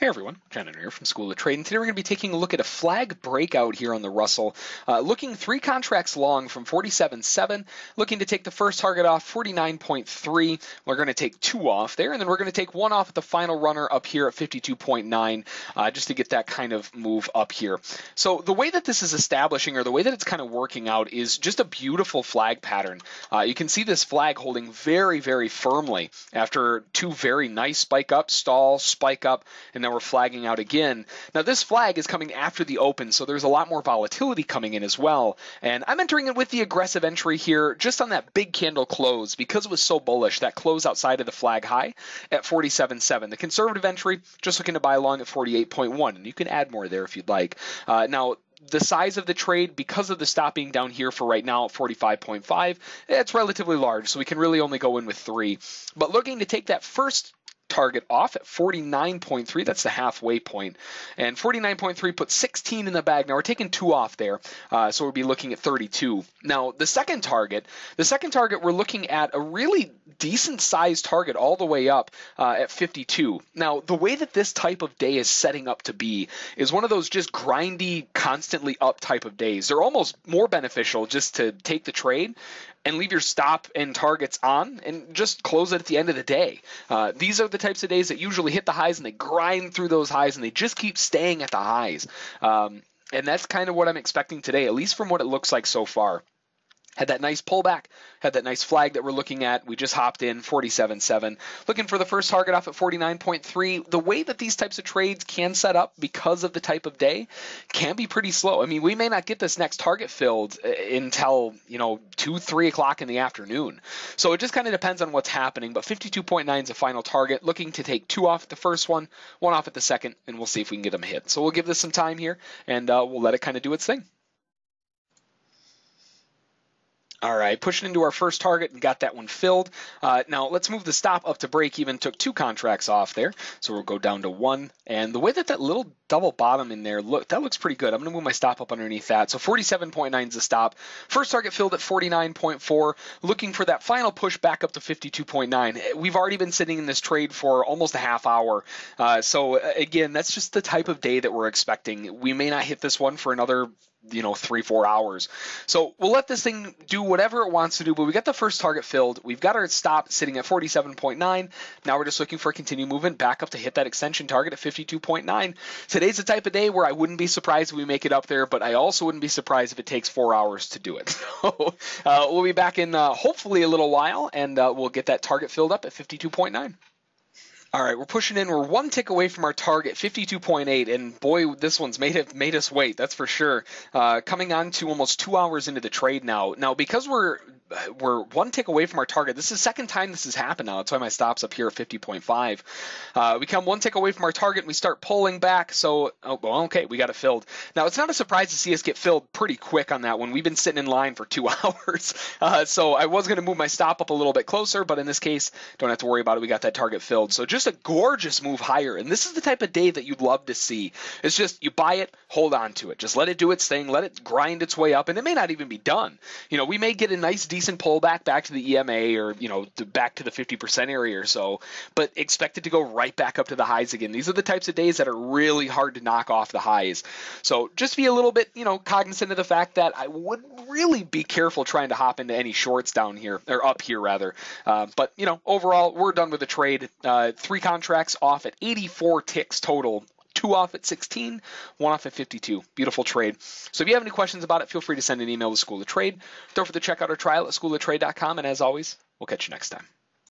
Hey everyone, Shannon here from School of Trade, and today we're going to be taking a look at a flag breakout here on the Russell, looking 3 contracts long from 47.7, looking to take the first target off 49.3. We're going to take 2 off there, and then we're going to take 1 off at the final runner up here at 52.9, just to get that kind of move up here. So the way that this is establishing, or the way that it's kind of working out, is just a beautiful flag pattern. You can see this flag holding very, very firmly after 2 very nice spike up, stall, spike up, and then we're flagging out again. Now this flag is coming after the open, so there's a lot more volatility coming in as well. And I'm entering it with the aggressive entry here just on that big candle close because it was so bullish, that close outside of the flag high at 47.7. The conservative entry, just looking to buy along at 48.1, and you can add more there if you'd like. Now, the size of the trade, because of the stop being down here for right now at 45.5, it's relatively large, so we can really only go in with 3. But looking to take that first target off at 49.3. That's the halfway point. And 49.3 puts 16 in the bag. Now we're taking 2 off there, so we'll be looking at 32. Now the second target we're looking at a really decent sized target all the way up at 52. Now the way that this type of day is setting up to be is one of those just grindy, constantly up type of days. They're almost more beneficial just to take the trade and leave your stop and targets on and just close it at the end of the day. These are the types of days that usually hit the highs and they grind through those highs and they just keep staying at the highs. And that's kind of what I'm expecting today, at least from what it looks like so far. Had that nice pullback, had that nice flag that we're looking at. We just hopped in 47.7, looking for the first target off at 49.3. The way that these types of trades can set up because of the type of day can be pretty slow. I mean, we may not get this next target filled until, 2, 3 o'clock in the afternoon. So it just kind of depends on what's happening. But 52.9 is the final target, looking to take 2 off at the first one, 1 off at the second, and we'll see if we can get them hit. So we'll give this some time here, and we'll let it kind of do its thing. All right, pushing into our first target and got that one filled. Now let's move the stop up to break even. Took 2 contracts off there, so we'll go down to 1. And the way that little double bottom in there, that looks pretty good. I'm going to move my stop up underneath that. So 47.9 is the stop. First target filled at 49.4. Looking for that final push back up to 52.9. We've already been sitting in this trade for almost a half hour. So again, that's just the type of day that we're expecting. We may not hit this one for another 3-4 hours. So we'll let this thing do whatever it wants to do, but we got the first target filled. We've got our stop sitting at 47.9. Now we're just looking for a continued movement back up to hit that extension target at 52.9. Today's the type of day where I wouldn't be surprised if we make it up there, but I also wouldn't be surprised if it takes 4 hours to do it. So we'll be back in hopefully a little while, and we'll get that target filled up at 52.9. All right, we're pushing in. We're 1 tick away from our target, 52.8, and boy, this one's made us wait. That's for sure. Coming on to almost 2 hours into the trade now. Now, because we're 1 tick away from our target, this is the second time this has happened now. That's why my stop's up here at 50.5. We come 1 tick away from our target, and we start pulling back. So, okay, we got it filled. Now, it's not a surprise to see us get filled pretty quick on that one. We've been sitting in line for 2 hours. So I was going to move my stop up a little bit closer, but in this case, don't have to worry about it. We got that target filled. So just a gorgeous move higher, and this is the type of day that you'd love to see. It's just you buy it, hold on to it, just let it do its thing, let it grind its way up, and it may not even be done. We may get a nice decent pullback back to the EMA or back to the 50% area or so, but expect it to go right back up to the highs again. These are the types of days that are really hard to knock off the highs. So just be a little bit cognizant of the fact that I would really be careful trying to hop into any shorts down here, or up here rather. But overall, we're done with the trade. 3 contracts off at 84 ticks total. 2 off at 16, 1 off at 52. Beautiful trade. So if you have any questions about it, feel free to send an email to School of Trade. Don't forget to check out our trial at schooloftrade.com. And as always, we'll catch you next time.